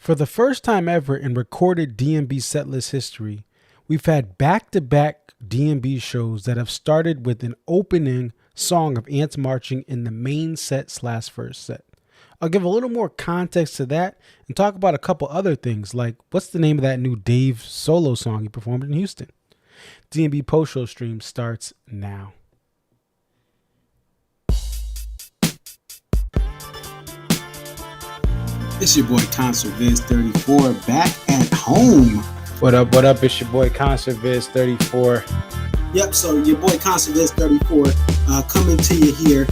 For the first time ever in recorded DMB setlist history, we've had back-to-back DMB shows that have started with an opening song of ants marching in the main set/first set. I'll give a little more context to that and talk about a couple other things, like what's the name of that new Dave solo song he performed in Houston. DMB post-show stream starts now. It's your boy Concert Viz 34 back at home. What up? What up? It's your boy Concert Viz 34. Yep, so your boy Concert Viz 34 coming to you here.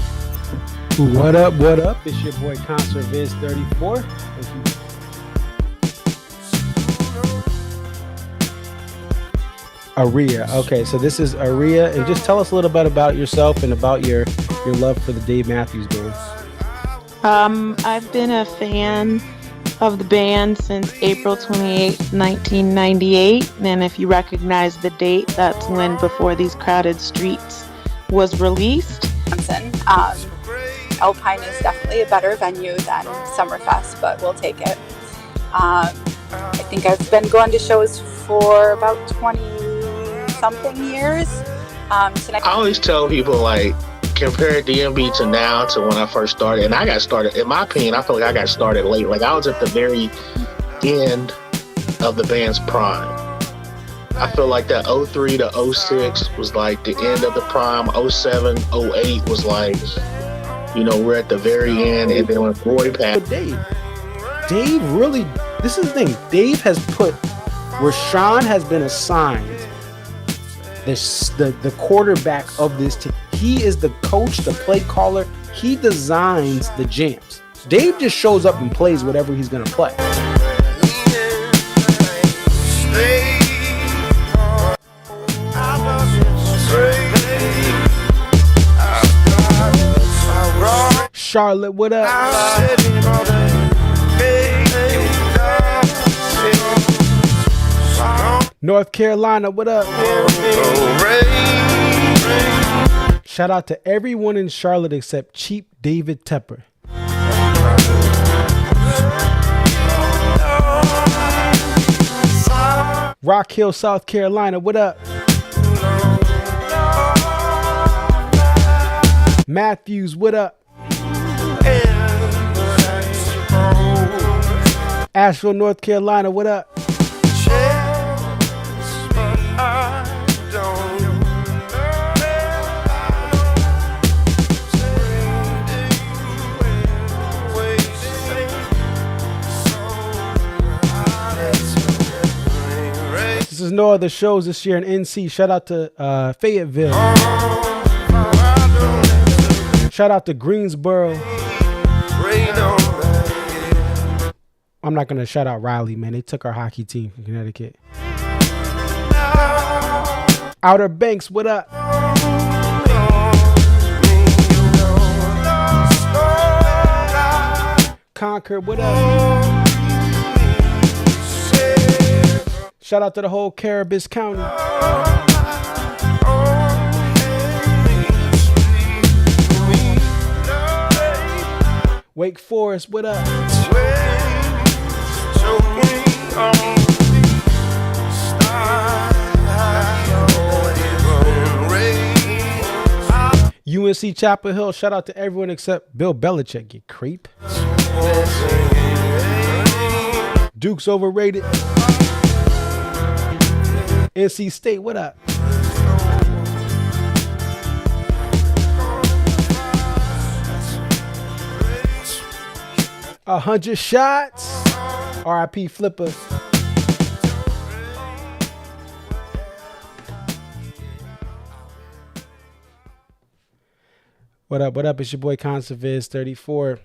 What up? What up? It's your boy Concert Viz 34. Aria. Okay, so this is Aria, and just tell us a little bit about yourself and about your love for the Dave Matthews Band. I've been a fan of the band since April 28, 1998, and if you recognize the date, that's when Before These Crowded Streets was released. Alpine is definitely a better venue than Summerfest, but we'll take it. I think I've been going to shows for about 20-something years. I always tell people, like, compare DMB to now to when I first started. And I got started, in my opinion, I feel like I got started late. Like, I was at the very end of the band's prime. I feel like that 03 to 06 was like the end of the prime. 07, 08 was like, you know, we're at the very end. And then when Roy passed. Dave really, this is the thing. Dave has put, Rashawn has been assigned the quarterback of this team. He is the coach, the play caller. He designs the jams. Dave just shows up and plays whatever he's going to play. Charlotte, what up? North Carolina, what up? Shout out to everyone in Charlotte except Cheap David Tepper. Rock Hill, South Carolina, what up? Matthews, what up? Asheville, North Carolina, what up? This is no other shows this year in NC. Shout out to Fayetteville. Shout out to Greensboro. I'm not going to shout out Riley, man. They took our hockey team from Connecticut. Outer Banks, what up? Concord, what up? Shout out to the whole Caribis County. Wake Forest, what up? UNC Chapel Hill, shout out to everyone except Bill Belichick, you creep. Duke's overrated. NC State, what up? A 100 shots. RIP Flipper. What up? What up? It's your boy Conceviz 34.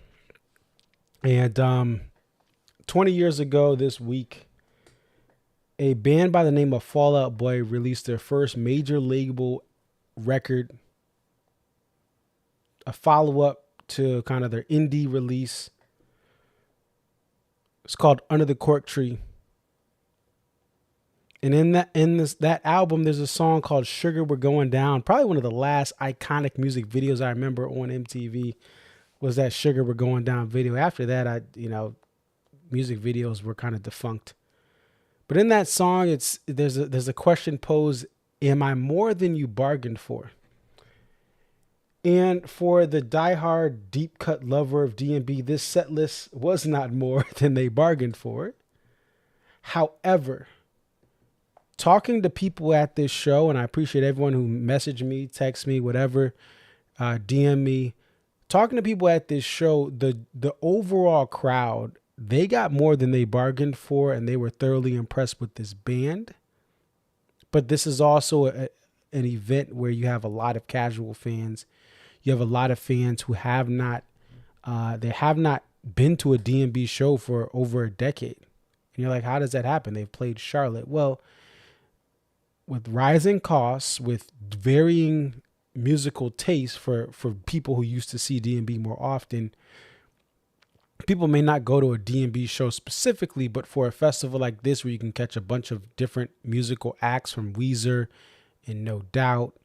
And 20 years ago this week, a band by the name of Fall Out Boy released their first major label record, a follow-up to kind of their indie release. It's called Under the Cork Tree. And in that album, there's a song called Sugar We're Going Down. Probably one of the last iconic music videos I remember on MTV was that Sugar We're Going Down video. After that, music videos were kind of defunct. But in that song, there's a question posed: am I more than you bargained for? And for the diehard deep cut lover of D&B, this set list was not more than they bargained for. However, talking to people at this show, and I appreciate everyone who messaged me, text me, whatever, DM me, talking to people at this show, the overall crowd, they got more than they bargained for, and they were thoroughly impressed with this band. But this is also an event where you have a lot of casual fans. You have a lot of fans who have not been to a D&B show for over a decade. And you're like, how does that happen? They've played Charlotte. Well, with rising costs, with varying musical tastes for people who used to see D&B more often, people may not go to a D&B show specifically, but for a festival like this where you can catch a bunch of different musical acts from Weezer and No Doubt,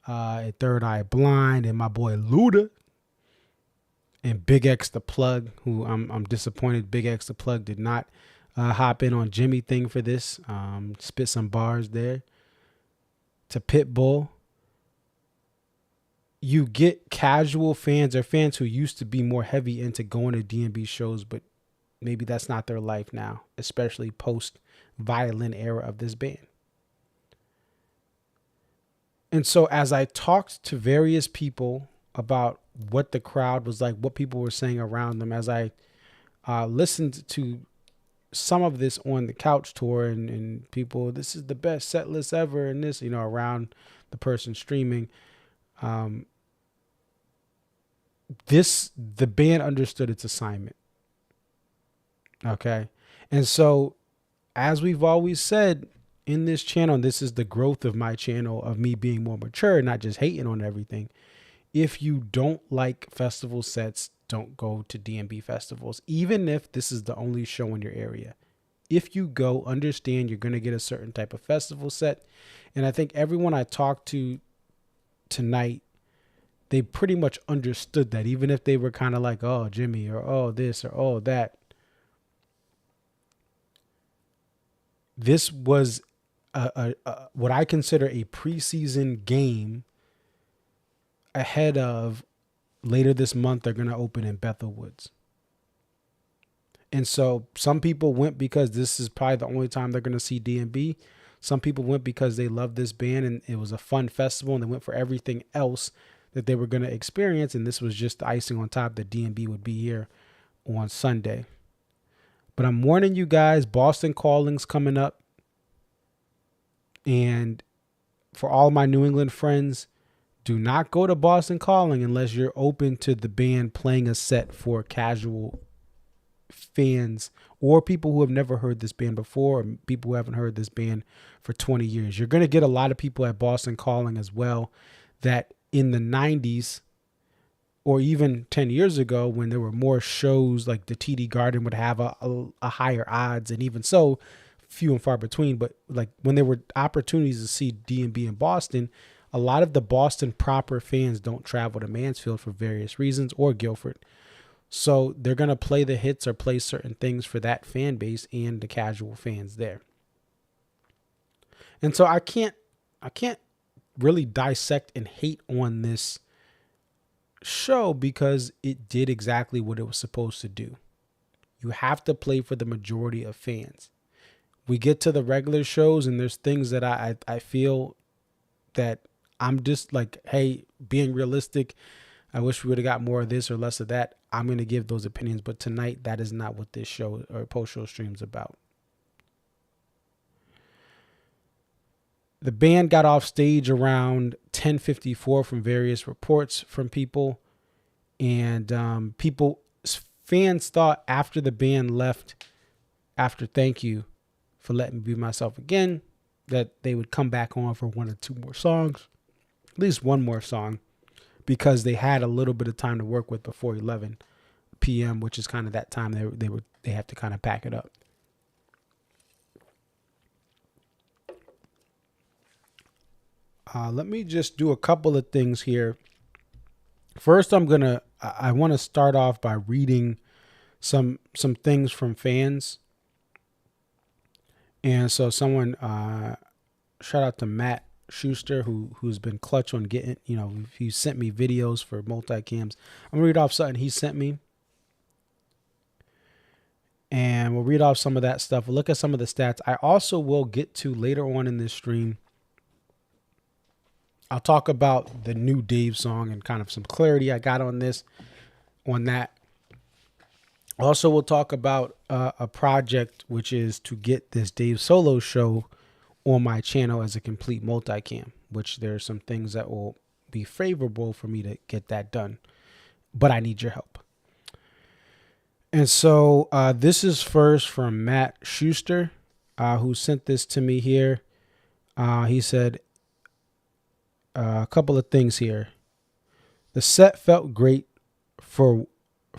and Third Eye Blind, and my boy Luda, and Big X the Plug, who I'm disappointed Big X the Plug did not hop in on Jimmy thing for this. Spit some bars there. To Pitbull. You get casual fans or fans who used to be more heavy into going to D&B shows, but maybe that's not their life now, especially post-violin era of this band. And so as I talked to various people about what the crowd was like, what people were saying around them, as I listened to some of this on the couch tour and people, this is the best set list ever, and this, around the person streaming, the band understood its assignment. Okay. And so as we've always said in this channel, and this is the growth of my channel, of me being more mature, not just hating on everything. If you don't like festival sets, don't go to D&B festivals, even if this is the only show in your area. If you go, understand you're going to get a certain type of festival set. And I think everyone I talked to tonight, they pretty much understood that, even if they were kind of like, oh, Jimmy, or oh, this, or oh, that. This was what I consider a preseason game ahead of later this month. They're going to open in Bethel Woods. And so some people went because this is probably the only time they're going to see D&B. Some people went because they love this band and it was a fun festival, and they went for everything else that they were going to experience. And this was just the icing on top that D&B would be here on Sunday. But I'm warning you guys, Boston Calling's coming up. And for all my New England friends, do not go to Boston Calling unless you're open to the band playing a set for casual fans or people who have never heard this band before, or people who haven't heard this band for 20 years. You're going to get a lot of people at Boston Calling as well that in the 90s or even 10 years ago, when there were more shows, like the TD Garden would have a higher odds, and even so, few and far between. But like when there were opportunities to see D&B in Boston, a lot of the Boston proper fans don't travel to Mansfield for various reasons, or Guilford. So they're going to play the hits or play certain things for that fan base and the casual fans there. And so I can't really dissect and hate on this show because it did exactly what it was supposed to do. You have to play for the majority of fans. We get to the regular shows and there's things that I feel that I'm just like, hey, being realistic, I wish we would have got more of this or less of that. I'm going to give those opinions. But tonight, that is not what this show or post-show stream is about. The band got off stage around 10:54 from various reports from people. And fans thought after the band left, after Thank You for Letting Me Be Myself Again, that they would come back on for one or two more songs, at least one more song, because they had a little bit of time to work with before 11 p.m., which is kind of that time they have to kind of pack it up. Let me just do a couple of things here. First, I want to start off by reading some things from fans. And so someone, shout out to Matt Schuster, who's been clutch on getting, he sent me videos for multicams. I'm gonna read off something he sent me, and we'll read off some of that stuff. We'll look at some of the stats. I also will get to later on in this stream. I'll talk about the new Dave song and kind of some clarity I got on that. Also, we'll talk about a project, which is to get this Dave solo show on my channel as a complete multicam, which there are some things that will be favorable for me to get that done, but I need your help. And so this is first from Matt Schuster, who sent this to me here. He said a couple of things here. The set felt great for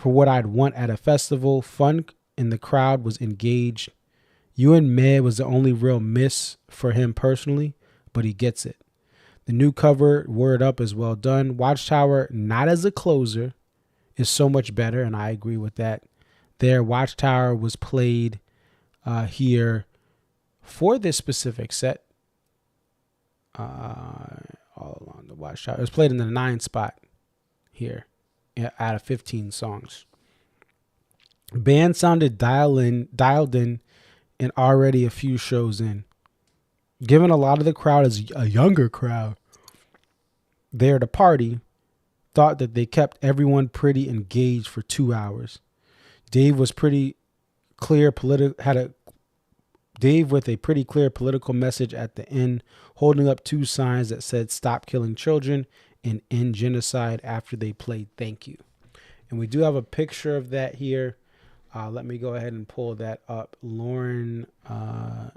what I'd want at a festival. Fun in the crowd was engaged. You and Med was the only real miss for him personally, but he gets it. The new cover, Word Up, is well done. Watchtower, not as a closer, is so much better, and I agree with that. Their Watchtower was played here for this specific set. All along the Watchtower. It was played in the 9 spot here out of 15 songs. Band sounded dialed in, and already a few shows in. Given a lot of the crowd is a younger crowd there to party, thought that they kept everyone pretty engaged for 2 hours. Dave was pretty clear Dave with a pretty clear political message at the end, holding up 2 signs that said "Stop killing children" and "End genocide" after they played "Thank You." And we do have a picture of that here. Let me go ahead and pull that up. Lauren, or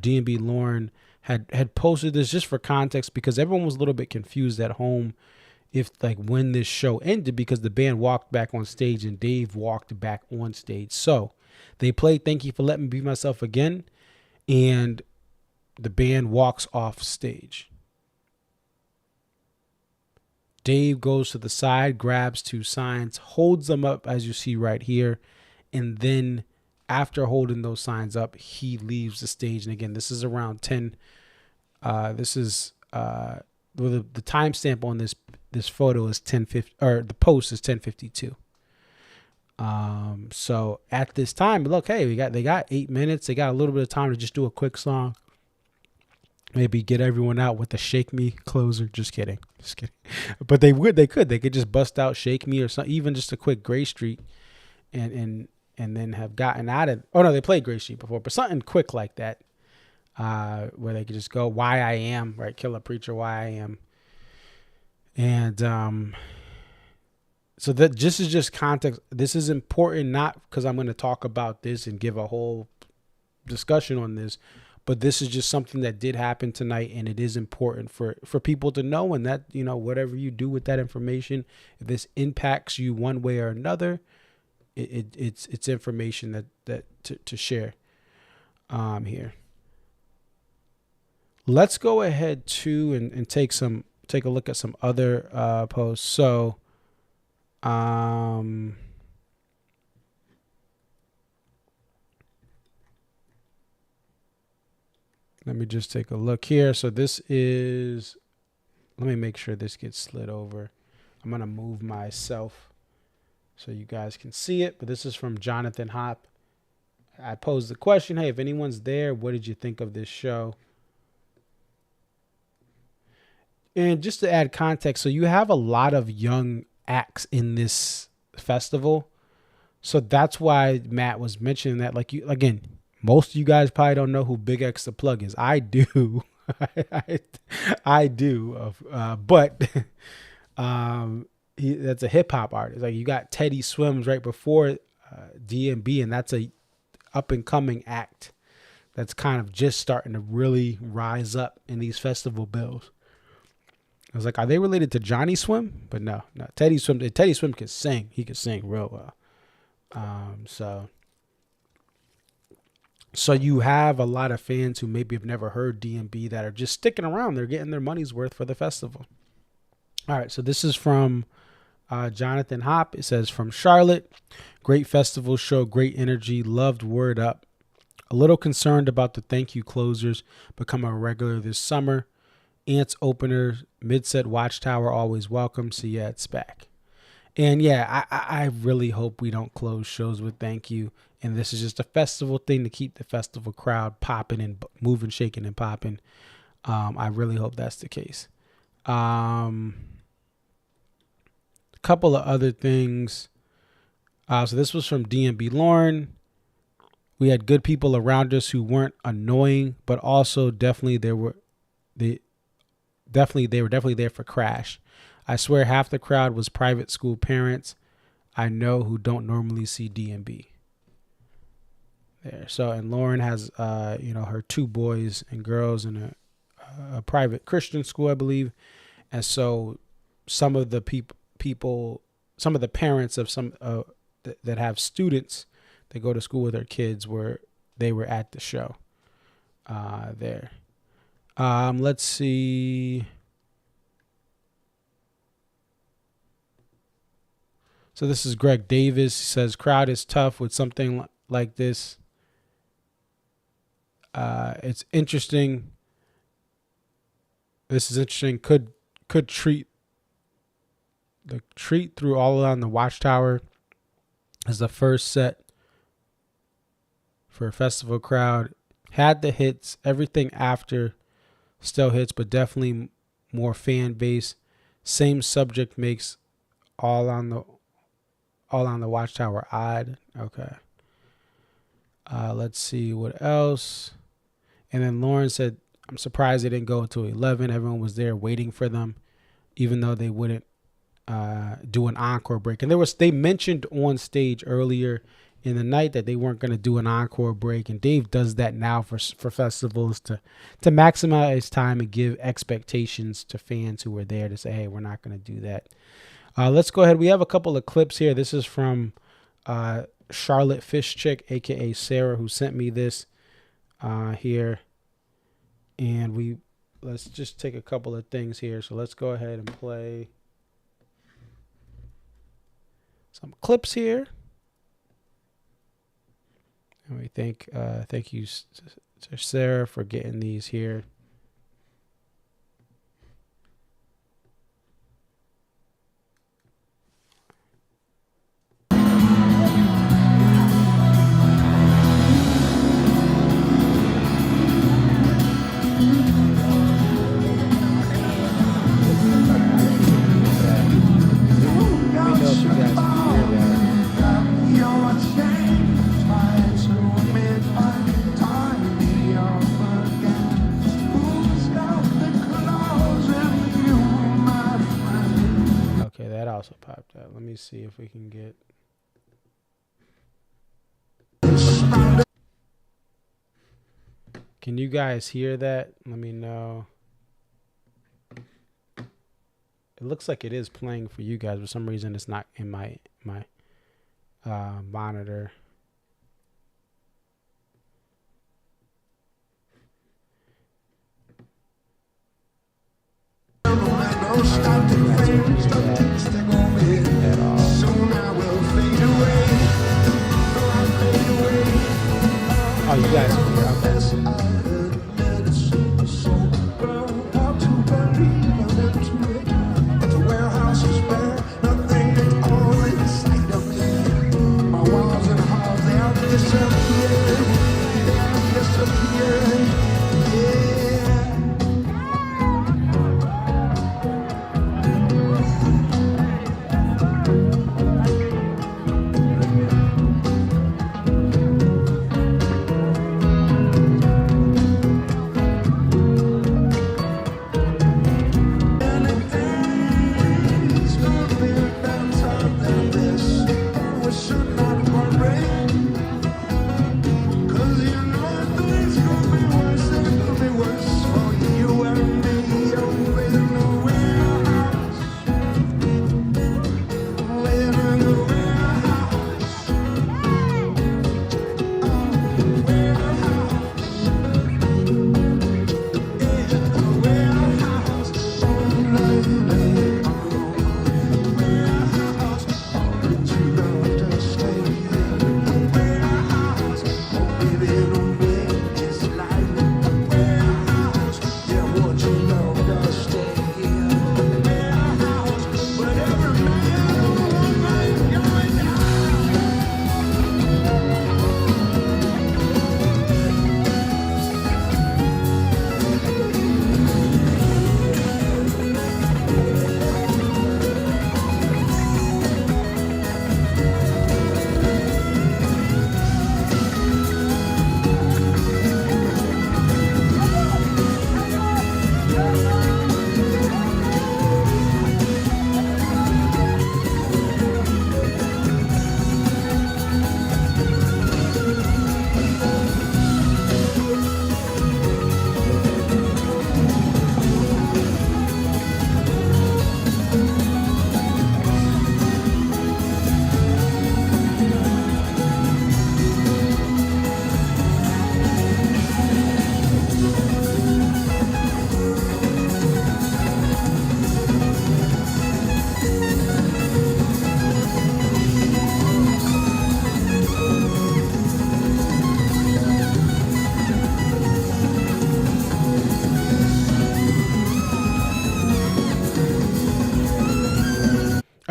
D&B Lauren had posted this just for context, because everyone was a little bit confused at home if when this show ended, because the band walked back on stage and Dave walked back on stage. So they played "Thank You for Letting Me Be Myself Again," and the band walks off stage. Dave goes to the side, grabs 2 signs, holds them up as you see right here, and then after holding those signs up, he leaves the stage. And again, this is around 10. This is the timestamp on this photo is 10:50, or the post is 10:52. So at this time, look, hey, they got 8 minutes. They got a little bit of time to just do a quick song. Maybe get everyone out with the "Shake Me" closer. Just kidding. But they could just bust out "Shake Me" or something, even just a quick Gray Street, and then have gotten out of. Oh no, they played Gray Street before, but something quick like that, where they could just go "Why I Am," right? "Kill a Preacher," "Why I Am," and so that this is just context. This is important, not because I'm going to talk about this and give a whole discussion on this, but this is just something that did happen tonight, and it is important for people to know. And that, whatever you do with that information, if this impacts you one way or another, it's information that to share here. Let's go ahead and take a look at some other posts. So let me just take a look here. So this is, let me make sure this gets slid over. I'm going to move myself so you guys can see it. But this is from Jonathan Hop. I posed the question, hey, if anyone's there, what did you think of this show? And just to add context, so you have a lot of young acts in this festival. So that's why Matt was mentioning that. Again, most of you guys probably don't know who Big X the Plug is. I do. I do. But that's a hip hop artist. You got Teddy Swims right before D&B, and that's a up and coming act that's kind of just starting to really rise up in these festival bills. I was like, are they related to Johnny Swim? But no. Teddy Swim can sing. He can sing real well. So you have a lot of fans who maybe have never heard D&B that are just sticking around. They're getting their money's worth for the festival. All right, so this is from Jonathan Hop, it says, from Charlotte, great festival show, great energy, loved Word Up. A little concerned about the thank you closers become a regular this summer. Ants opener, mid-set Watchtower, always welcome. So yeah, it's back. And yeah, I really hope we don't close shows with thank you. And this is just a festival thing to keep the festival crowd popping and moving, shaking, and popping. I really hope that's the case. A couple of other things. So this was from DMB Lauren. We had good people around us who weren't annoying, but also definitely they were definitely there for Crash. I swear half the crowd was private school parents I know who don't normally see DMB. There. So, and Lauren has, her 2 boys and girls in a private Christian school, I believe. And so some of the people, some of the parents of some that have students that go to school with their kids were at the show there. Let's see. So this is Greg Davis. He says, crowd is tough with something like this. It's interesting. This is interesting. Could treat through all on the Watchtower as the first set for a festival crowd. Had the hits. Everything after still hits, but definitely more fan base. Same subject makes all on the Watchtower odd. Okay. Let's see what else. And then Lauren said, I'm surprised they didn't go until 11. Everyone was there waiting for them, even though they wouldn't do an encore break. And they mentioned on stage earlier in the night that they weren't going to do an encore break. And Dave does that now for festivals to maximize time and give expectations to fans who were there to say, hey, we're not going to do that. Let's go ahead. We have a couple of clips here. This is from Charlotte Fish Chick, a.k.a. Sarah, who sent me this here. And let's just take a couple of things here. So let's go ahead and play some clips here. And we thank you to Sarah for getting these here. Also popped out. Let me see if we can get. Can you guys hear that? Let me know. It looks like it is playing for you guys. For some reason, it's not in my monitor. Oh, you guys can hear.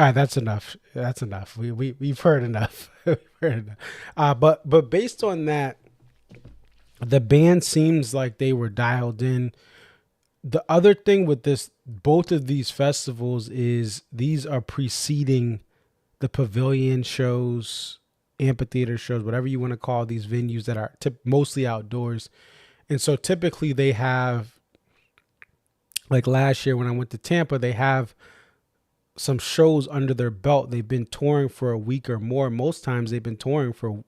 All right, that's enough. That's enough. We've heard enough. We've heard enough. But based on that, the band seems like they were dialed in. The other thing with both of these festivals is these are preceding the pavilion shows, amphitheater shows, whatever you want to call these venues that are mostly outdoors. And so typically they have, like last year when I went to Tampa, they have some shows under their belt. They've been touring for a week or more. Most times they've been touring for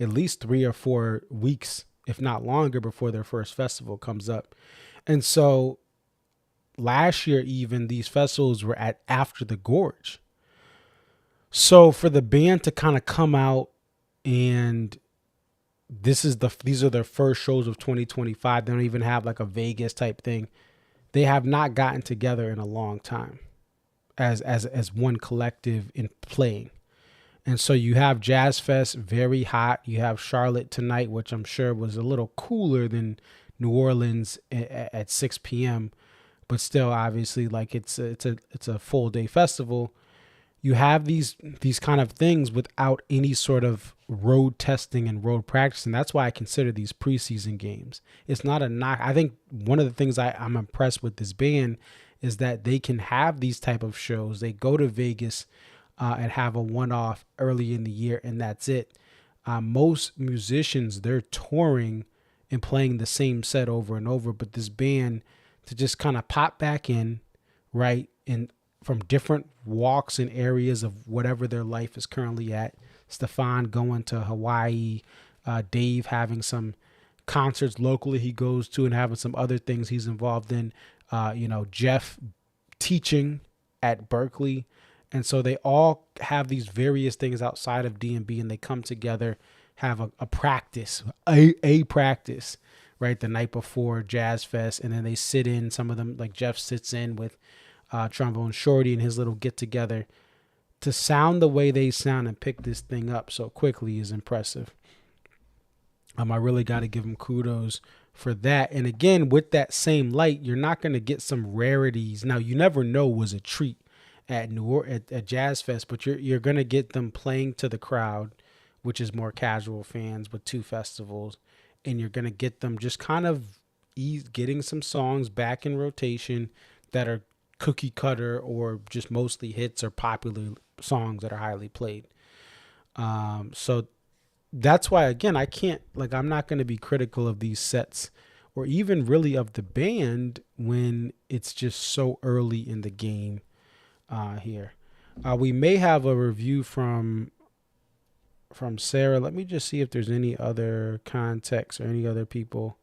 at least 3 or 4 weeks, if not longer, before their first festival comes up. And so last year, even these festivals were at after the Gorge. So for the band to kind of come out, and these are their first shows of 2025. They don't even have like a Vegas type thing. They have not gotten together in a long time as one collective in playing. And so you have Jazz Fest, very hot. You have Charlotte tonight, which I'm sure was a little cooler than New Orleans at 6 p.m. But still, obviously, like it's a full day festival. You have these kind of things without any sort of road testing and road practice. And that's why I consider these preseason games. It's not a knock. I think one of the things I'm impressed with this band is that they can have these type of shows. They go to Vegas and have a one-off early in the year, and that's it. Most musicians, they're touring and playing the same set over and over. But this band, to just kind of pop back in, right, and from different walks and areas of whatever their life is currently at. Stefan going to Hawaii, Dave having some concerts locally he goes to and having some other things he's involved in, Jeff teaching at Berkeley. And so they all have these various things outside of D&B, and they come together, have a practice, a practice, right, the night before Jazz Fest. And then they sit in, some of them, like Jeff sits in with Trombone Shorty and his little get together. To sound the way they sound and pick this thing up so quickly is impressive. I really got to give them kudos for that. And again, with that same light, you're not going to get some rarities. Now, you never know was a treat at at Jazz Fest, but you're going to get them playing to the crowd, which is more casual fans with 2 festivals. And you're going to get them just kind of getting some songs back in rotation that are cookie cutter or just mostly hits or popular songs that are highly played. So that's why, again, I'm not going to be critical of these sets or even really of the band when it's just so early in the game here. We may have a review from Sarah. Let me just see if there's any other context or any other people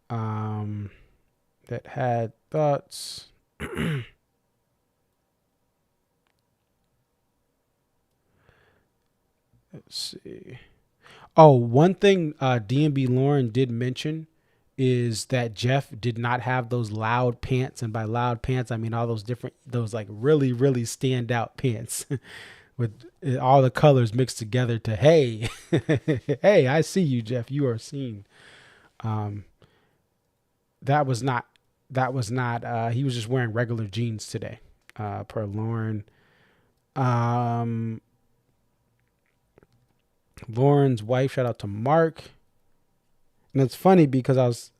that had thoughts. Let's see. Oh, one thing D&B Lauren did mention is that Jeff did not have those loud pants. And by loud pants, I mean all those like really, really stand out pants with all the colors mixed together to, hey, hey, I see you, Jeff. You are seen. That was not, he was just wearing regular jeans today, per Lauren. Lauren's wife, shout out to Mark. And it's funny because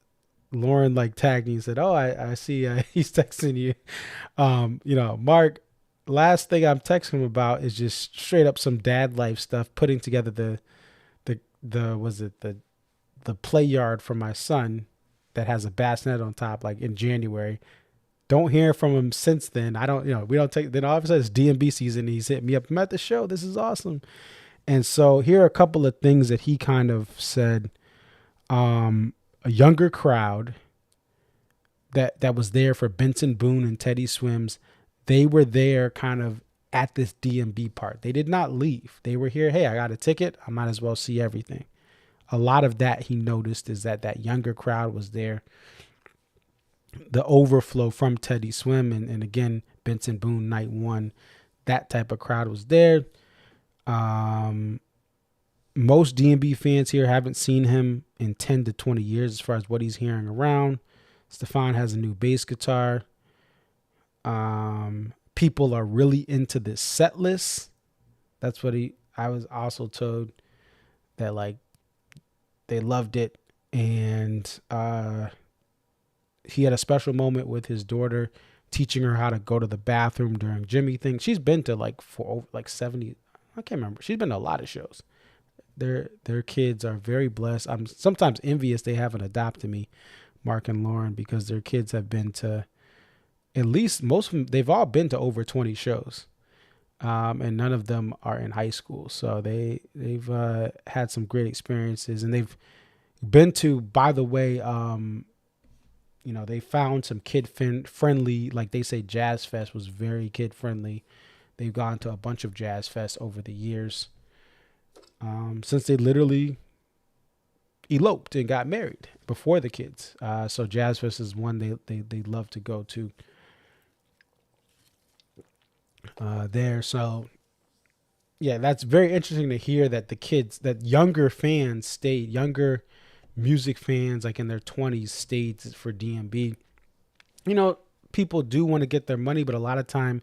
Lauren like tagged me and said, oh, I see he's texting you. Mark, last thing I'm texting him about is just straight up some dad life stuff, putting together the play yard for my son that has a bassinet on top, like in January. Don't hear from him since then. We don't take, then all of a sudden it's D&B season and he's hit me up. I'm at the show. This is awesome. And so here are a couple of things that he kind of said. A younger crowd that was there for Benson Boone and Teddy Swims. They were there kind of at this D&B part. They did not leave. They were here. Hey, I got a ticket. I might as well see everything. A lot of that he noticed is that younger crowd was there. The overflow from Teddy Swim and again, Benson Boone night 1, that type of crowd was there. Most D&B fans here haven't seen him in 10 to 20 years as far as what he's hearing around. Stefan has a new bass guitar. people are really into this set list. That's what I was also told, that like they loved it. And he had a special moment with his daughter, teaching her how to go to the bathroom during Jimmy thing. She's been to like 70, I can't remember. She's been to a lot of shows. Their kids are very blessed. I'm sometimes envious they haven't adopted me, Mark and Lauren, because their kids have been to, at least most of them, they've all been to over 20 shows. And none of them are in high school. So they've had some great experiences, and they've been to, by the way, they found some kid friendly, like they say Jazz Fest was very kid friendly. They've gone to a bunch of Jazz Fest over the years, since they literally eloped and got married before the kids. So Jazz Fest is one they love to go to there. So yeah, that's very interesting to hear that the kids, that younger music fans, like in their 20s, stayed for DMB. People do want to get their money, but a lot of time,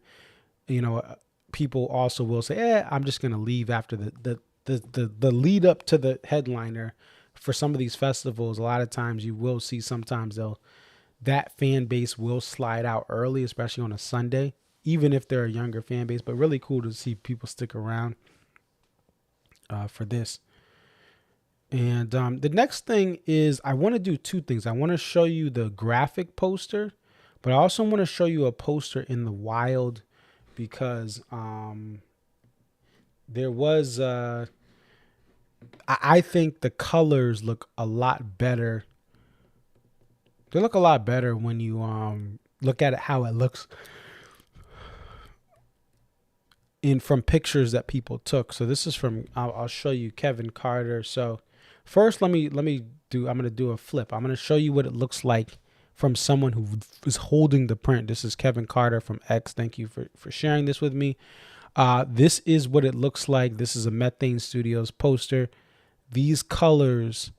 people also will say, I'm just going to leave after the lead up to the headliner for some of these festivals. A lot of times you will see, sometimes that fan base will slide out early, especially on a Sunday, even if they're a younger fan base. But really cool to see people stick around for this. And the next thing is, I want to do two things. I want to show you the graphic poster, but I also want to show you a poster in the wild, because there was, I think the colors look a lot better. They look a lot better when you look at it, how it looks from pictures that people took. So this is from, I'll show you Kevin Carter. So first, I'm going to do a flip. I'm going to show you what it looks like from someone who is holding the print. This is Kevin Carter from X. Thank you for sharing this with me. This is what it looks like. This is a Methane Studios poster. These colors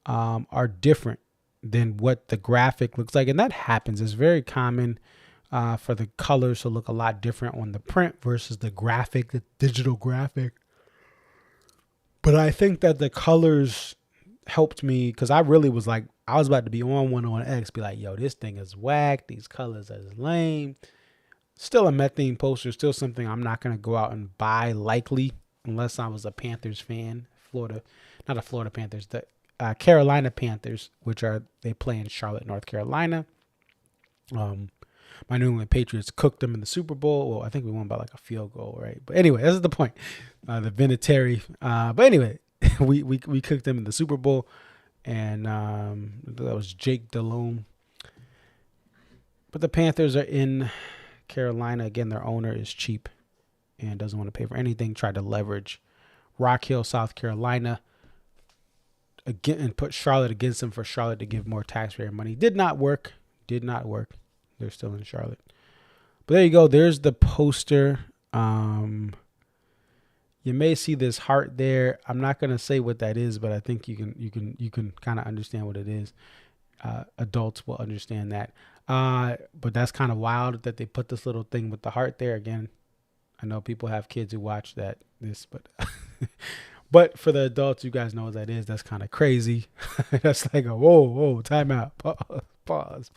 are different than what the graphic looks like. And that happens. It's very common for the colors to look a lot different on the print versus the graphic, the digital graphic. But I think that the colors helped me, because I really was like, I was about to be on one on X, be like, yo, this thing is whack. These colors are lame. Still a Methane poster, still something I'm not going to go out and buy likely, unless I was a Panthers fan. Not the Florida Panthers, the Carolina Panthers, they play in Charlotte, North Carolina. My New England Patriots cooked them in the Super Bowl. Well, I think we won by like a field goal, right? But anyway, this is the point. The Vinatieri. But anyway, we cooked them in the Super Bowl, and that was Jake Delhomme. But the Panthers are in Carolina. Again, their owner is cheap and doesn't want to pay for anything. Tried to leverage Rock Hill, South Carolina, again, and put Charlotte against them for Charlotte to give more taxpayer money. Did not work. They're still in Charlotte. But there you go. There's the poster. You may see this heart there. I'm not going to say what that is, but I think you can kind of understand what it is. Adults will understand that. But that's kind of wild that they put this little thing with the heart there. Again, I know people have kids who watch but but for the adults, you guys know what that is. That's kind of crazy. That's like a whoa, time out. Pause.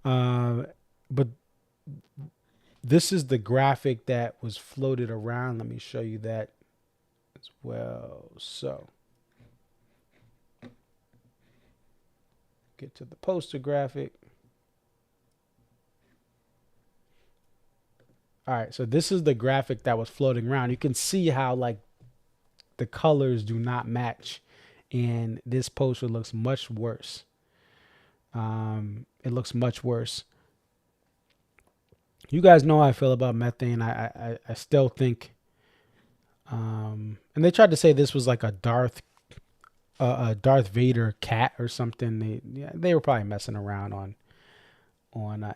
But this is the graphic that was floated around. Let me show you that as well. So get to the poster graphic. All right, so this is the graphic that was floating around. You can see how like the colors do not match, and this poster looks much worse. It looks much worse. You guys know how I feel about Methane. I still think, and they tried to say this was like a Darth Vader cat or something. They were probably messing around on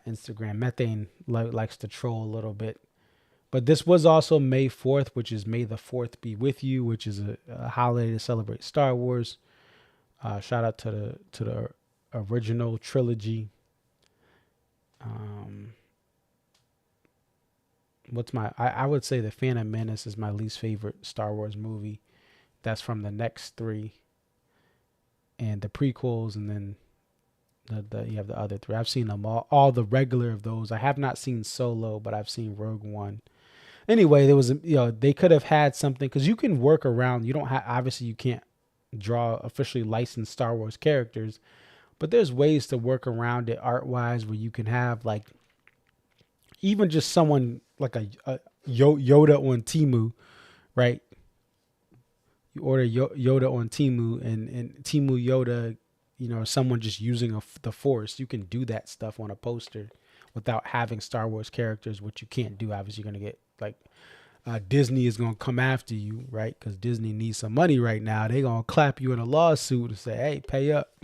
Instagram. Methane likes to troll a little bit. But this was also May 4th, which is May the 4th Be With You, which is a holiday to celebrate Star Wars. Shout out to the original trilogy. I would say The Phantom Menace is my least favorite Star Wars movie. That's from the next three and the prequels, and then you have the other three. I've seen them all the regular of those. I have not seen Solo, but I've seen Rogue One. Anyway, there was they could have had something, because you can work around. You don't have, obviously you can't draw officially licensed Star Wars characters, but there's ways to work around it art wise, where you can have like even just someone like a Yoda on Temu, right? You order Yoda on Temu, and Temu Yoda, someone just using the Force. You can do that stuff on a poster without having Star Wars characters, which you can't do. Obviously, you're going to get like Disney is going to come after you, right? Because Disney needs some money right now. They're going to clap you in a lawsuit and say, hey, pay up.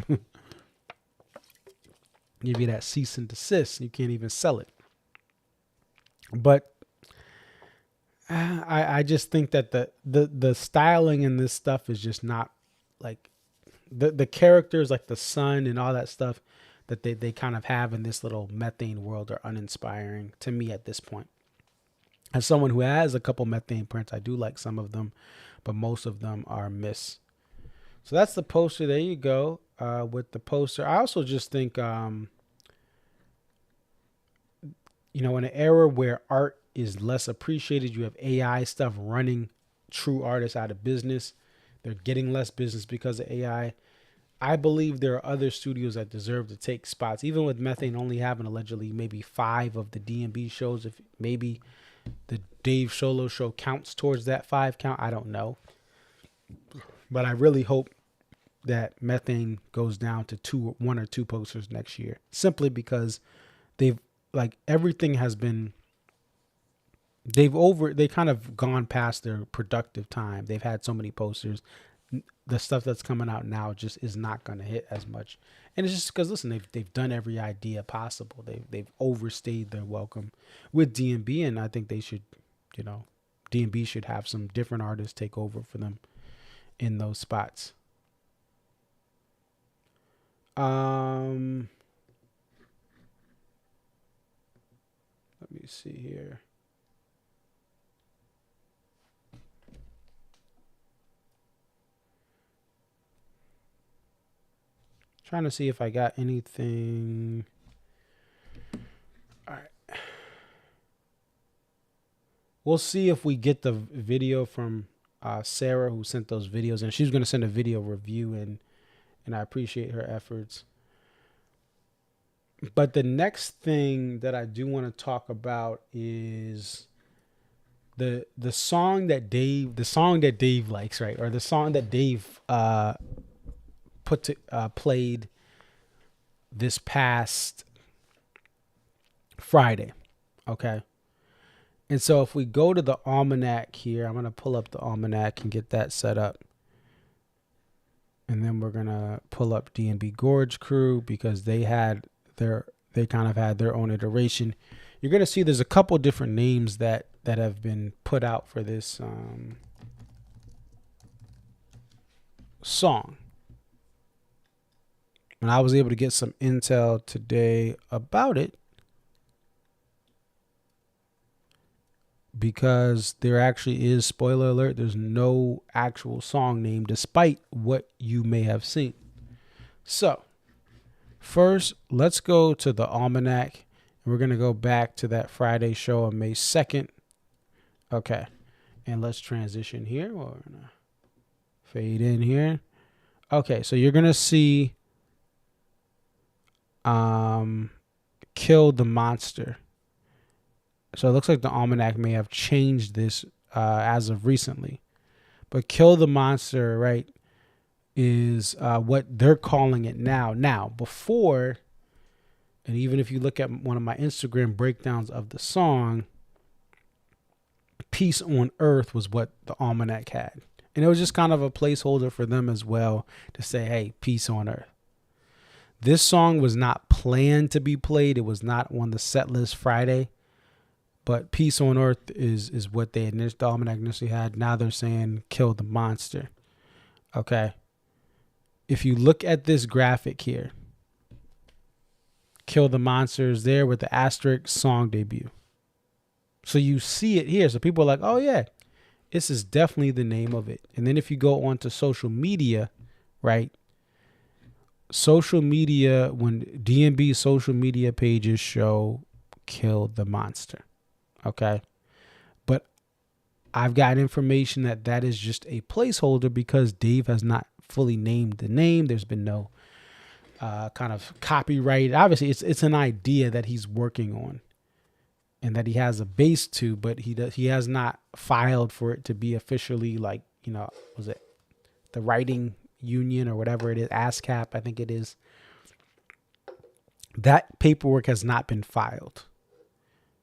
Give you that cease and desist. You can't even sell it. But I just think that the styling in this stuff is just not like the characters, like the sun and all that stuff that they kind of have in this little methane world are uninspiring to me at this point. As someone who has a couple methane prints, I do like some of them, but most of them are miss. So that's the poster. There you go. With the poster, I also just think, in an era where art is less appreciated, you have AI stuff running true artists out of business. They're getting less business because of AI. I believe there are other studios that deserve to take spots, even with Methane only having allegedly maybe 5 of the DMB shows. If maybe the Dave Solo show counts towards that 5 count, I don't know. But I really hope that Methane goes down to 1 or 2 posters next year, simply because everything has been, they kind of gone past their productive time. They've had so many posters. The stuff that's coming out now just is not going to hit as much. And it's just because, listen, they've done every idea possible. They've overstayed their welcome with DMB, and I think they should, DMB should have some different artists take over for them in those spots. Let me see here. Trying to see if I got anything. All right. We'll see if we get the video from Sarah, who sent those videos, and she's going to send a video review, and I appreciate her efforts. But the next thing that I do want to talk about is the song that Dave likes, right? Or the song that Dave played this past Friday. Okay. And so if we go to the almanac here, I'm going to pull up the almanac and get that set up. And then we're going to pull up DMB Gorge Crew, because they kind of had their own iteration. You're going to see there's a couple different names that have been put out for this song. And I was able to get some intel today about it, because there actually is, spoiler alert, there's no actual song name, despite what you may have seen. So first, let's go to the almanac, and we're going to go back to that Friday show on May 2nd. Okay. And let's transition here. We're going to fade in here. Okay. So you're going to see Kill the Monster. So it looks like the almanac may have changed this as of recently. But Kill the Monster, right, is what they're calling it now. Now, before, and even if you look at one of my Instagram breakdowns of the song, Peace on Earth was what the almanac had. And it was just kind of a placeholder for them as well to say, hey, peace on earth. This song was not planned to be played. It was not on the set list Friday. But Peace on Earth is what they the almanac initially had. Now they're saying Kill the Monster. Okay. If you look at this graphic here, Kill the Monster is there with the asterisk song debut. So you see it here. So people are like, oh yeah, this is definitely the name of it. And then if you go onto social media, right? Social media, when DMB social media pages show Kill the Monster. Okay. But I've got information that that is just a placeholder because Dave has not fully named the name. There's been no kind of copyright. Obviously, it's an idea that he's working on and that he has a base to, but he has not filed for it to be officially, like, you know, was it the writing union or whatever it is, ASCAP, I think it is. That paperwork has not been filed.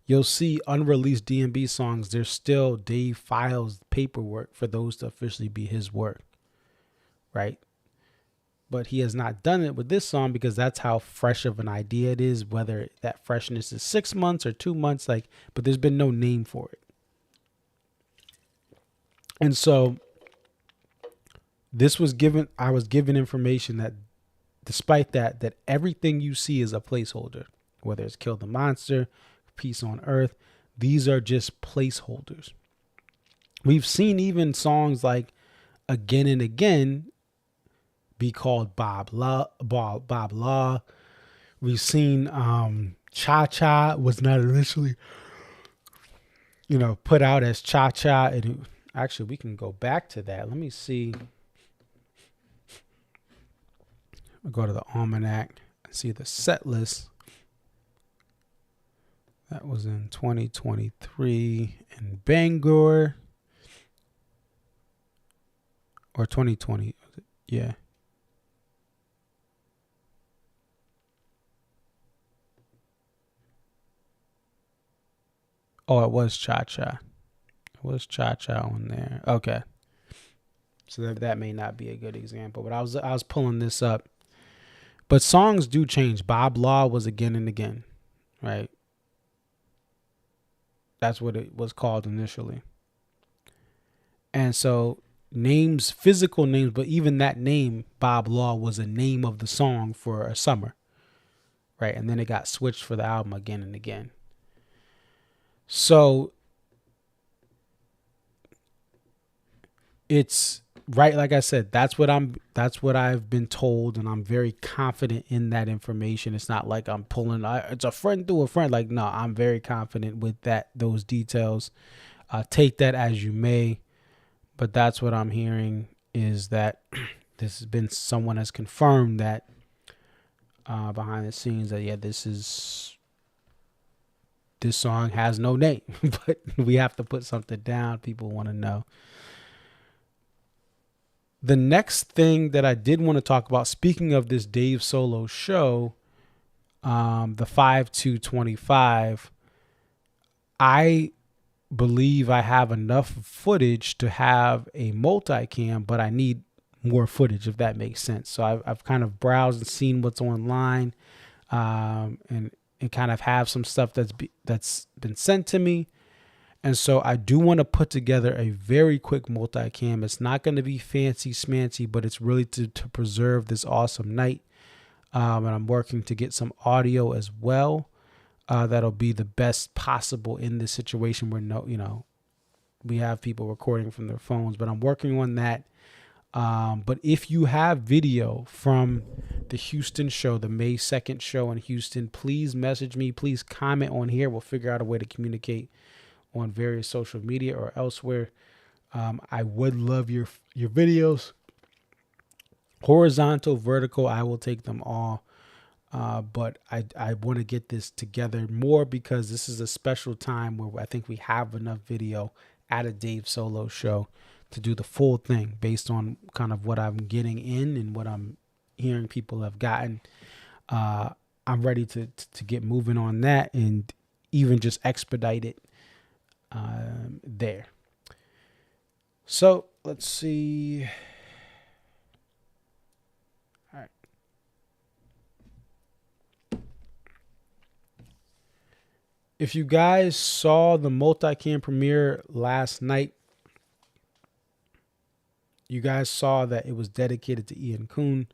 You'll see unreleased DMB songs. There's still Dave files paperwork for those to officially be his work, right? But he has not done it with this song because that's how fresh of an idea it is, whether that freshness is 6 months or 2 months, like, but there's been no name for it. And so I was given information that despite that everything you see is a placeholder, whether it's Kill the Monster, Peace on Earth, these are just placeholders. We've seen even songs like Again and Again be called Bob Law. We've seen Cha Cha was not initially, put out as Cha Cha. And actually, we can go back to that. Let me see. I'll go to the Almanac and see the set list. That was in 2023 in Bangor. Or 2020. Yeah. Oh, it was Cha Cha. It was Cha Cha on there. Okay. So that may not be a good example, but I was pulling this up. But songs do change. Bob Law was Again and Again, right? That's what it was called initially. And so names, physical names, but even that name, Bob Law, was a name of the song for a summer, right? And then it got switched for the album Again and Again. So it's right, like I said, that's what I've been told, and I'm very confident in that information. It's not like I'm pulling it's a friend through a friend. Like, no, I'm very confident with those details. Take that as you may, but that's what I'm hearing is that this has been, someone has confirmed that behind the scenes that, yeah, this song has no name, but we have to put something down. People want to know. The next thing that I did want to talk about, speaking of this Dave solo show, the 5/2/25, I believe I have enough footage to have a multicam, but I need more footage, if that makes sense. So I've kind of browsed and seen what's online, and kind of have some stuff that's been sent to me. And so I do want to put together a very quick multicam. It's not going to be fancy smancy, but it's really to preserve this awesome night. And I'm working to get some audio as well. That'll be the best possible in this situation where we have people recording from their phones, but I'm working on that. But if you have video from the Houston show, the May 2nd show in Houston, please message me. Please comment on here. We'll figure out a way to communicate on various social media or elsewhere. I would love your videos. Horizontal, vertical, I will take them all. But I want to get this together more because this is a special time where I think we have enough video at a Dave solo show to do the full thing based on kind of what I'm getting in and what I'm hearing people have gotten. I'm ready to get moving on that and even just expedite it there. So let's see. All right. If you guys saw the multicam premiere last night, you guys saw that it was dedicated to Ian Kuhn.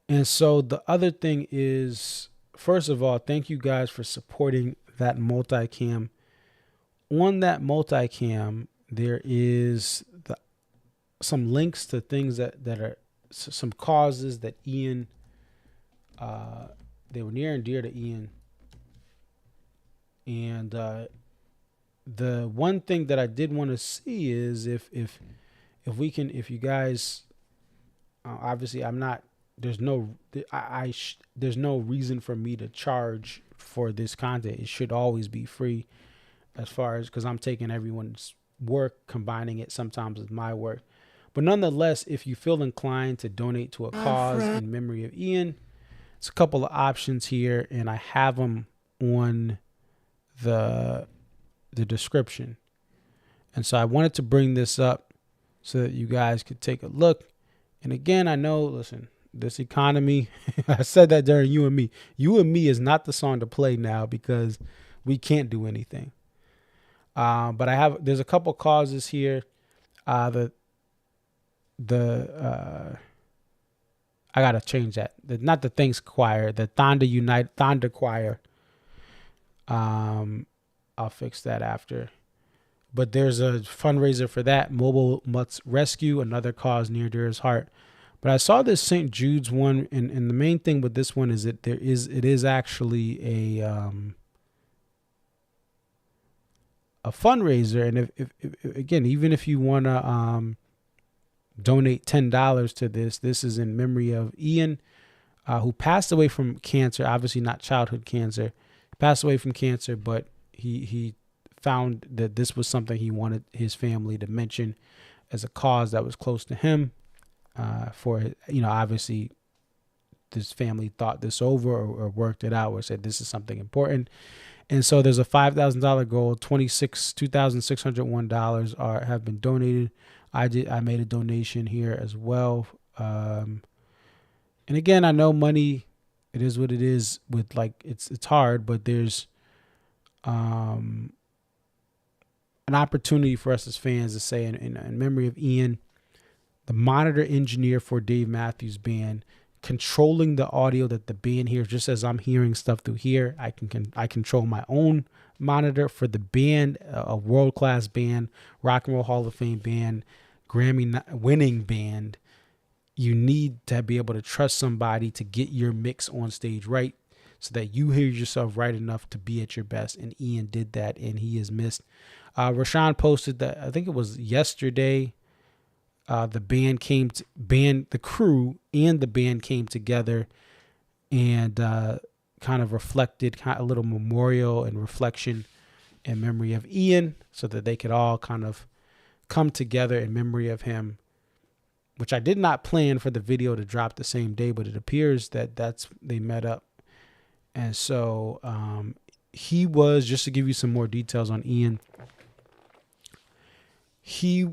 And so the other thing is, first of all, thank you guys for supporting that multicam. on that multicam, there is some links to things that are some causes that Ian, they were near and dear to Ian. And the one thing that I did want to see is if we can, if you guys, obviously I'm not, there's no reason for me to charge for this content. It should always be free, as far as, because I'm taking everyone's work, combining it sometimes with my work. But nonetheless, if you feel inclined to donate to a cause in memory of Ian, it's a couple of options here, and I have them on the description. And so I wanted to bring this up so that you guys could take a look. And again, I know, listen, this economy, I said that during You and Me. You and Me is not the song to play now because we can't do anything. But there's a couple causes here. I gotta change that. Not the Thanks Choir, the Thunder Choir. I'll fix that after. But there's a fundraiser for that. Mobile Mutts Rescue, another cause near to his heart. But I saw this St. Jude's one, and the main thing with this one is that it is actually a fundraiser. And if again, even if you want to donate $10 to this is in memory of Ian, who passed away from cancer. Obviously not childhood cancer. He passed away from cancer, but he found that this was something he wanted his family to mention as a cause that was close to him. For, obviously this family thought this over or worked it out or said this is something important. And so there's a $5,000 goal. $2,601 have been donated. I made a donation here as well. And again, I know money, it is what it is with, like, it's hard, but there's an opportunity for us as fans to say in memory of Ian, the monitor engineer for Dave Matthews Band, controlling the audio that the band hears. Just as I'm hearing stuff through here, I control my own monitor for the band, a world-class band, Rock and Roll Hall of Fame band, Grammy-winning band. You need to be able to trust somebody to get your mix on stage right so that you hear yourself right enough to be at your best. And Ian did that, and he is missed. Rashawn posted that, I think it was yesterday, the crew and the band came together and kind of reflected a little memorial and reflection in memory of Ian so that they could all kind of come together in memory of him, which I did not plan for the video to drop the same day, but it appears that they met up. And so he was, just to give you some more details on Ian, he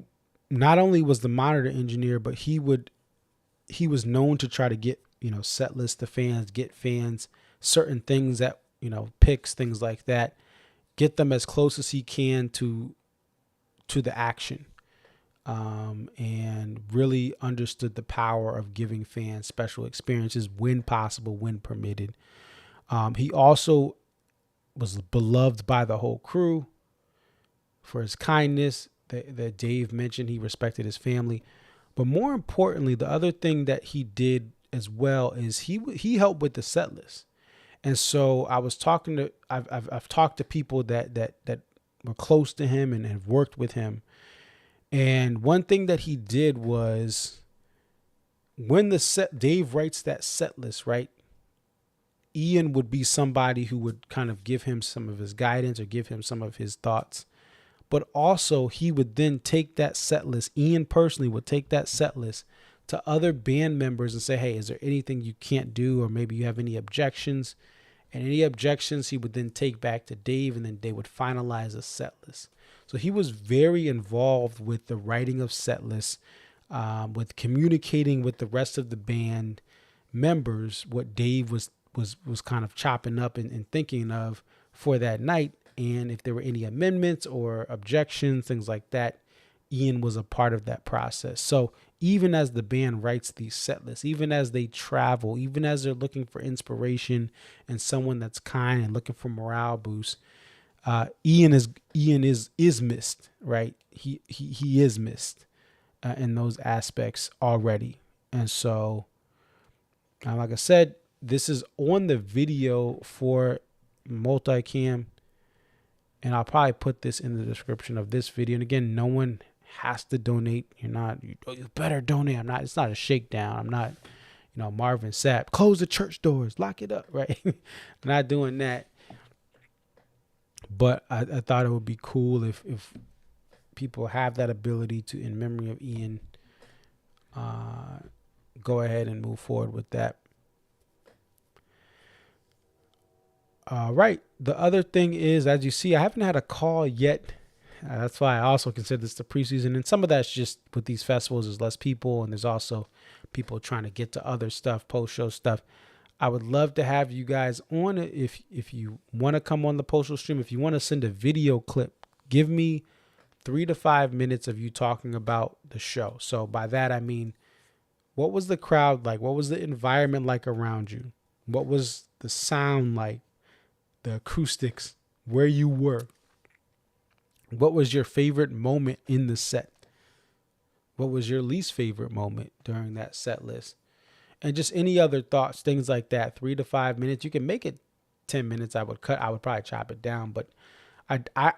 not only was the monitor engineer, but he was known to try to get, set list to fans, get fans certain things that, picks, things like that, get them as close as he can to the action. And really understood the power of giving fans special experiences when possible, when permitted. He also was beloved by the whole crew for his kindness that Dave mentioned. He respected his family. But more importantly, the other thing that he did as well is he helped with the set list. And so I was talking to, I've talked to people that were close to him and have worked with him. And one thing that he did was when Dave writes that set list, right? Ian would be somebody who would kind of give him some of his guidance or give him some of his thoughts. But also he would then take that set list. Ian personally would take that set list to other band members and say, hey, is there anything you can't do? Or maybe you have any objections? And any objections he would then take back to Dave, and then they would finalize a set list. So he was very involved with the writing of set lists, with communicating with the rest of the band members, what Dave was kind of chopping up and thinking of for that night. And if there were any amendments or objections, things like that, Ian was a part of that process. So even as the band writes these set lists, even as they travel, even as they're looking for inspiration and someone that's kind and looking for morale boost, Ian is missed, right? He is missed in those aspects already. And so, like I said, this is on the video for multicam, and I'll probably put this in the description of this video. And again, no one has to donate. You better donate. It's not a shakedown. I'm not, Marvin Sapp, close the church doors, lock it up, right? I'm not doing that. But I thought it would be cool if people have that ability to, in memory of Ian, go ahead and move forward with that. Right. The other thing is, as you see, I haven't had a call yet. That's why I also consider this the preseason. And some of that's just with these festivals, there's less people, and there's also people trying to get to other stuff, post-show stuff. I would love to have you guys on it if you want to come on the postal stream. If you want to send a video clip, give me 3 to 5 minutes of you talking about the show. So by that, I mean, what was the crowd like? What was the environment like around you? What was the sound like? The acoustics, where you were. What was your favorite moment in the set? What was your least favorite moment during that set list? And just any other thoughts, things like that. 3 to 5 minutes. You can make it 10 minutes. I would probably chop it down. But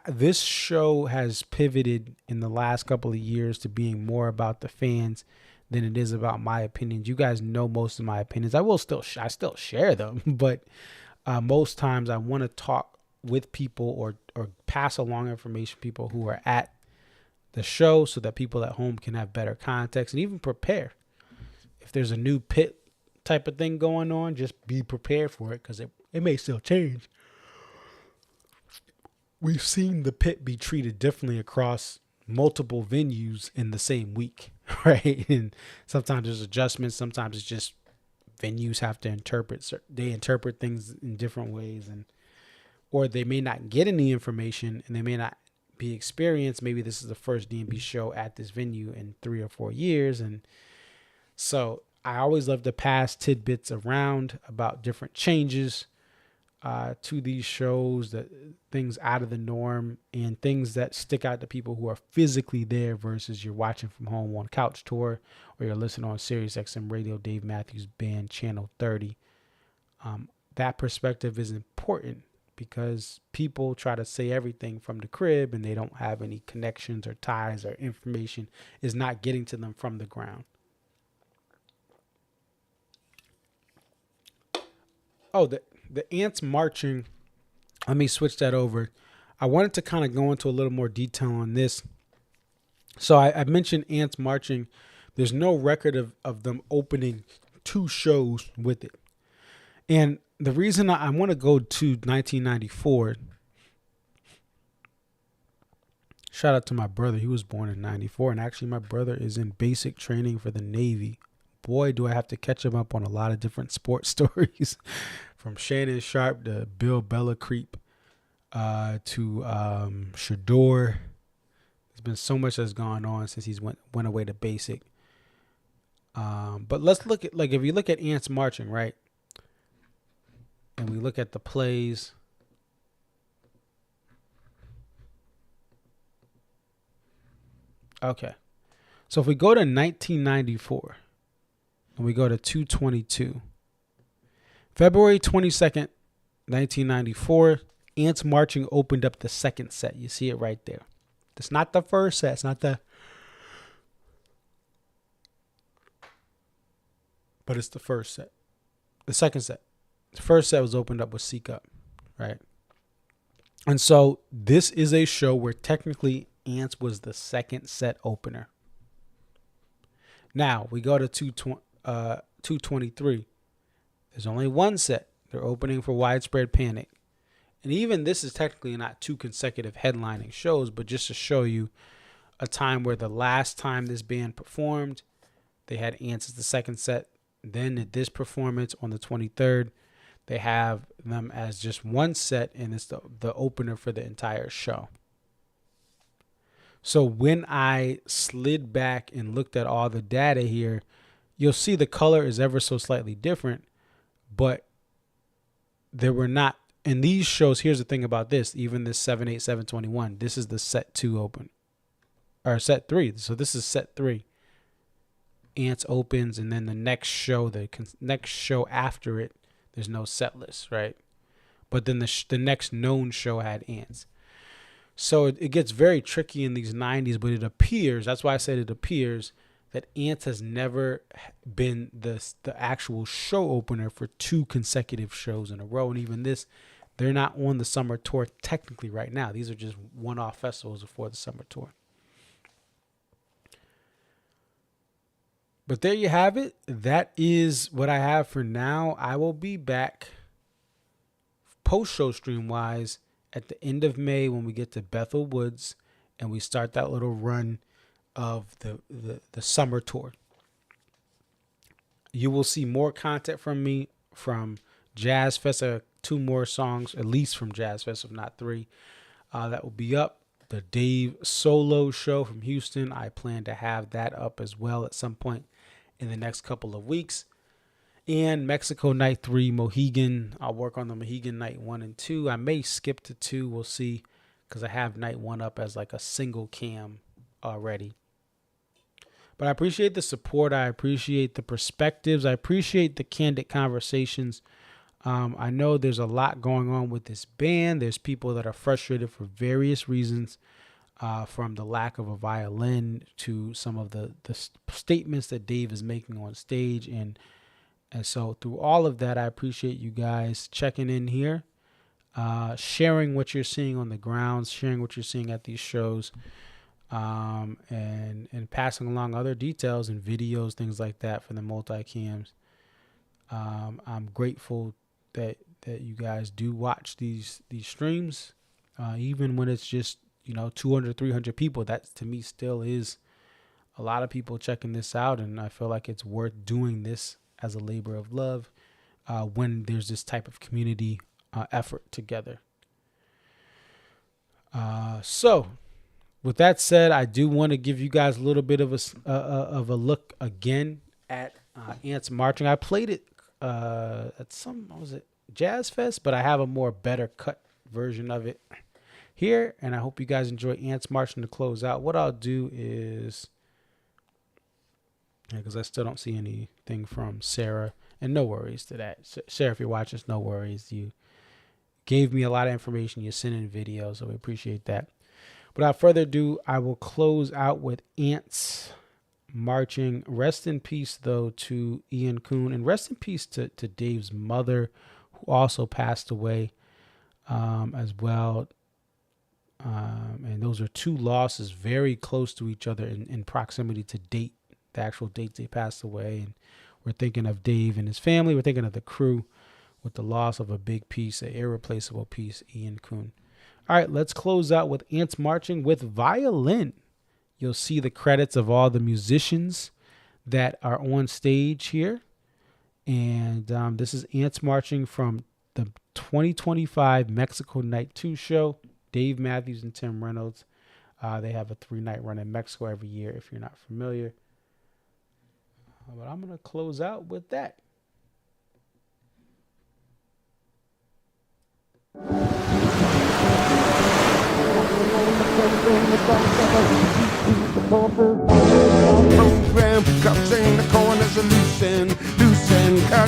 this show has pivoted in the last couple of years to being more about the fans than it is about my opinions. You guys know most of my opinions. I still share them, but most times I want to talk with people or pass along information to people who are at the show so that people at home can have better context and even prepare. If there's a new pit type of thing going on, just be prepared for it, because it may still change. We've seen the pit be treated differently across multiple venues in the same week, right? And sometimes there's adjustments. Sometimes it's just venues have to interpret things in different ways, or they may not get any information and they may not be experienced. Maybe this is the first D&B show at this venue in 3 or 4 years. And so I always love to pass tidbits around about different changes to these shows, that things out of the norm and things that stick out to people who are physically there versus you're watching from home on Couch Tour, or you're listening on Sirius XM Radio, Dave Matthews Band, Channel 30. That perspective is important because people try to say everything from the crib and they don't have any connections or ties, or information is not getting to them from the ground. Oh, the ants marching. Let me switch that over. I wanted to kind of go into a little more detail on this. So I mentioned ants marching. There's no record of them opening 2 shows with it. And the reason I want to go to 1994, shout out to my brother. He was born in 94. And actually my brother is in basic training for the Navy. Boy, do I have to catch him up on a lot of different sports stories, from Shannon Sharp to Bill Bellacreep to Shador. There's been so much that's gone on since he's went away to basic. But let's look at, if you look at ants marching, right? And we look at the plays. Okay. So if we go to 1994 and we go to 222, February 22nd, 1994, Ants Marching opened up the second set. You see it right there. It's not the first set. It's not but it's the first set. The second set. The first set was opened up with Seek Up, right? And so this is a show where technically Ants was the second set opener. Now we go to 223. There's only one set. They're opening for Widespread Panic. And even this is technically not 2 consecutive headlining shows, but just to show you a time where the last time this band performed, they had Ants as the second set. Then at this performance on the 23rd, they have them as just one set, and it's the opener for the entire show. So when I slid back and looked at all the data here, you'll see the color is ever so slightly different, but there were not And these shows, here's the thing about this, even this 7/8, 7/21, this is the set 2 open. Or set 3. So this is set 3. Ants opens, and then the next show, next show after it, there's no set list, right? But then the next known show had Ants. So it gets very tricky in these 90s, but it appears, that's why I said it appears, that Ants has never been the actual show opener for 2 consecutive shows in a row. And even this, they're not on the summer tour technically right now. These are just one-off festivals before the summer tour. But there you have it. That is what I have for now. I will be back post-show stream-wise at the end of May when we get to Bethel Woods and we start that little run of the summer tour. You will see more content from me from Jazz Fest. 2 more songs, at least from Jazz Fest, if not 3. That will be up. The Dave solo show from Houston, I plan to have that up as well at some point in the next couple of weeks. And Mexico Night 3, Mohegan. I'll work on the Mohegan Night 1 and 2. I may skip to 2. We'll see, because I have Night 1 up as like a single cam already. But I appreciate the support. I appreciate the perspectives. I appreciate the candid conversations. I know there's a lot going on with this band. There's people that are frustrated for various reasons, from the lack of a violin to some of the statements that Dave is making on stage. And so through all of that, I appreciate you guys checking in here, sharing what you're seeing on the grounds, sharing what you're seeing at these shows, and passing along other details and videos, things like that for the multicams. I'm grateful that you guys do watch these streams, even when it's just 200, 300 people. That to me still is a lot of people checking this out, and I feel like it's worth doing this as a labor of love when there's this type of community effort together. So with that said, I do want to give you guys a little bit of a look again at Ants Marching. I played it at Jazz Fest, but I have a more better cut version of it here, and I hope you guys enjoy Ants Marching to close out. What I'll do is, because I still don't see anything from Sarah, and no worries to that. Sarah, if you're watching this, no worries. You gave me a lot of information. You sent in videos, so we appreciate that. Without further ado, I will close out with Ants Marching. Rest in peace, though, to Ian Kuhn, and rest in peace to Dave's mother, who also passed away as well. And those are 2 losses very close to each other in proximity to date, the actual dates they passed away. And we're thinking of Dave and his family. We're thinking of the crew with the loss of a big piece, an irreplaceable piece, Ian Kuhn. All right, let's close out with Ants Marching with violin. You'll see the credits of all the musicians that are on stage here. And this is Ants Marching from the 2025 Mexico Night 2 show. Dave Matthews and Tim Reynolds. They have a 3-night run in Mexico every year, if you're not familiar. But I'm going to close out with that. Program cutting the corners and loosen cut.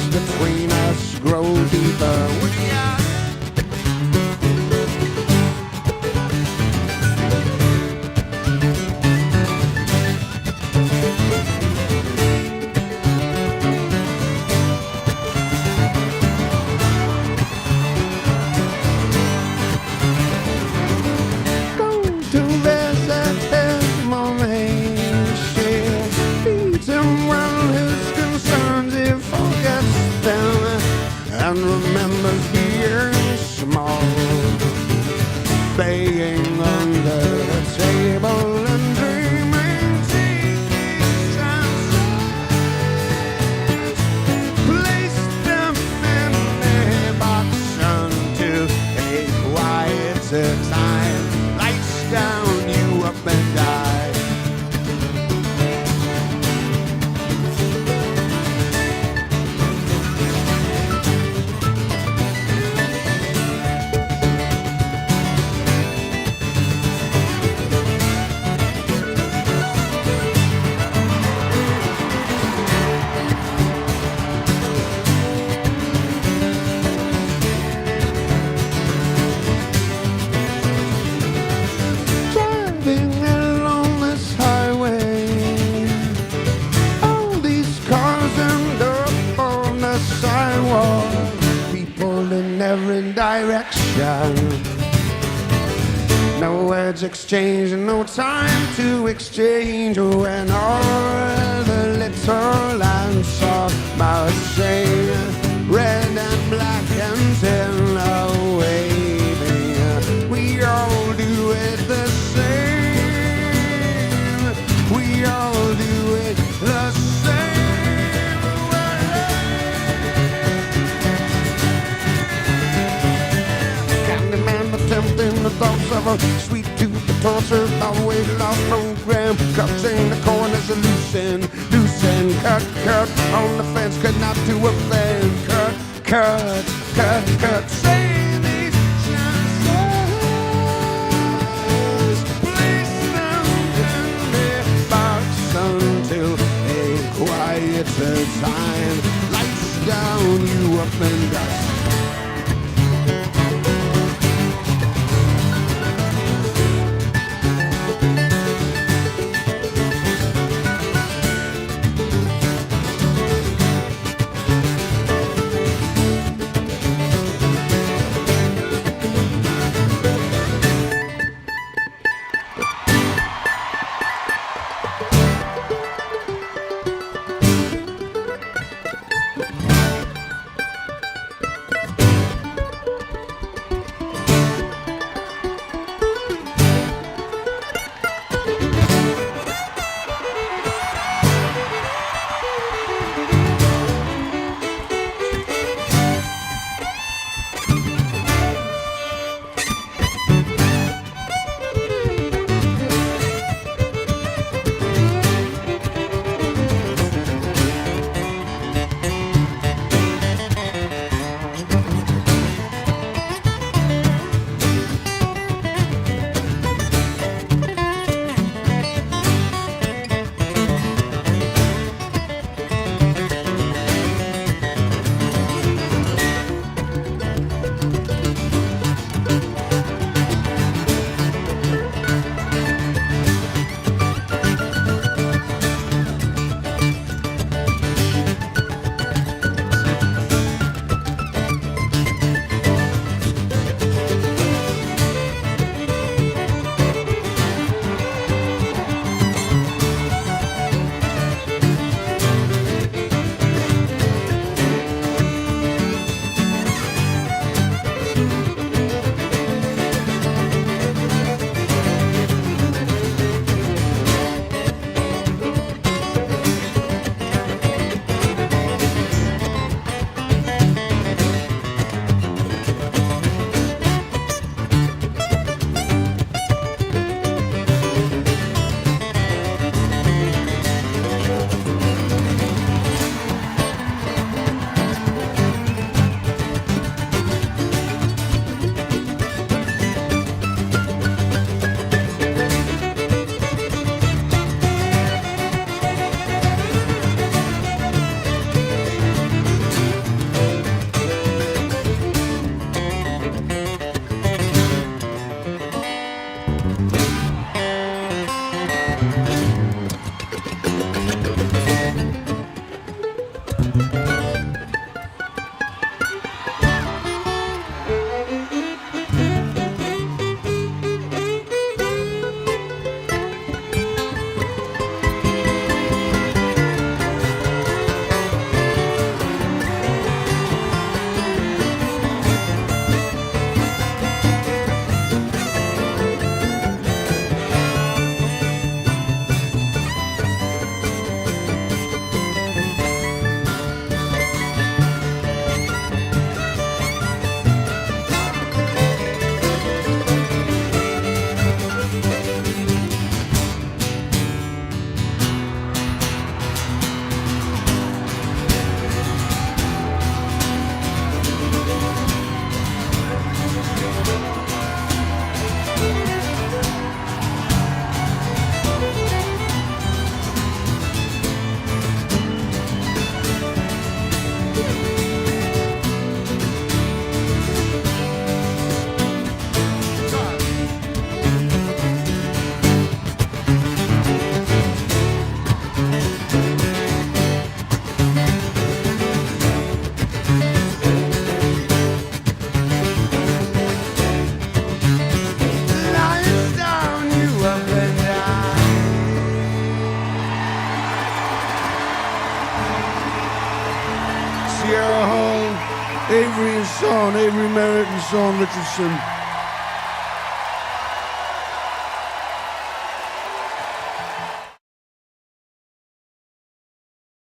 Between us grow deeper. We are go to visit his mommy. She feeds him well his concerns. He forgets them and remembers being small, baying under the table and dreaming secrets and sighs. Place them in a box until a quieter time. Lights down, you up and die. Driving along this highway, all these cars end up on the sidewalk, people in every direction. No words exchanged, no time to exchange. When all the little lambs saw my shame, red and black and tin are waving. We all do it the same. We all do it the same way. Candyman attempting the thoughts of a sweet tooth, the torture of a weight loss program. Cutting the corners of loose end, cut, cut on the fence, cut not to offend. Cut, cut, cut, cut. Say these chances, place them in the box until a quieter time. Lights down, you up and dust. Sierra Hall, Avery and Sean, Avery Merritt and Sean Richardson.